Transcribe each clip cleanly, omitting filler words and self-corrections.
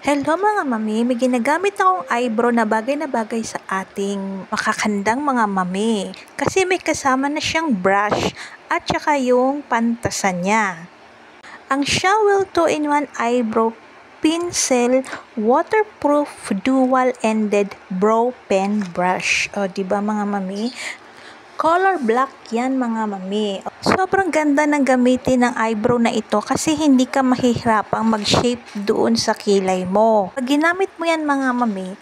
Hello mga mami, may ginagamit akong eyebrow na bagay sa ating makakandang mga mami. Kasi may kasama na siyang brush at saka yung pantasan niya. Ang Showell 2-in-1 Eyebrow Pencil Waterproof Dual-Ended Brow Pen Brush. O, diba mga mami? Color black yan mga mami. Sobrang ganda ng gamitin ng eyebrow na ito kasi hindi ka mahihirapang mag-shape doon sa kilay mo. Pag ginamit mo yan mga mami,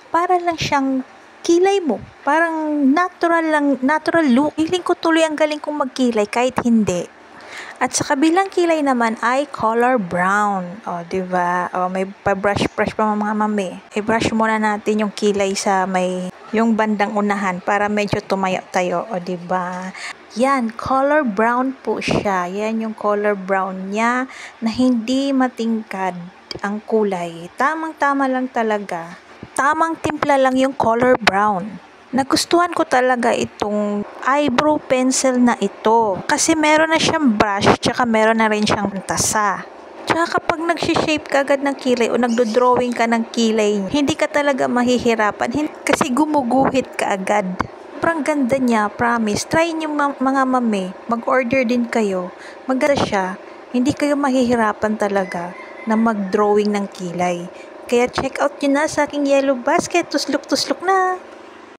para lang siyang kilay mo. Parang natural look. Feeling ko tuloy ang galing kong magkilay kahit hindi. At sa kabilang kilay naman ay color brown. O, diba? O, may pa-brush pa mga mami. I-brush muna natin yung kilay sa yung bandang unahan para medyo tumayo tayo. O, diba? Yan, color brown po siya. Yan yung color brown niya na hindi matingkad ang kulay. Tamang-tama lang talaga. Tamang timpla lang yung color brown. Nagustuhan ko talaga itong eyebrow pencil na ito kasi meron na siyang brush tsaka meron na rin siyang tasa. Tsaka kapag nagsishape ka agad ng kilay o nagdo-drawing ka ng kilay, hindi ka talaga mahihirapan kasi gumuguhit ka agad. Sobrang ganda niya, promise. Try niyo mga mami, mag-order din kayo. Maganda siya, hindi kayo mahihirapan talaga na mag-drawing ng kilay. Kaya check out nyo na sa aking yellow basket. Tuslok-tuslok na!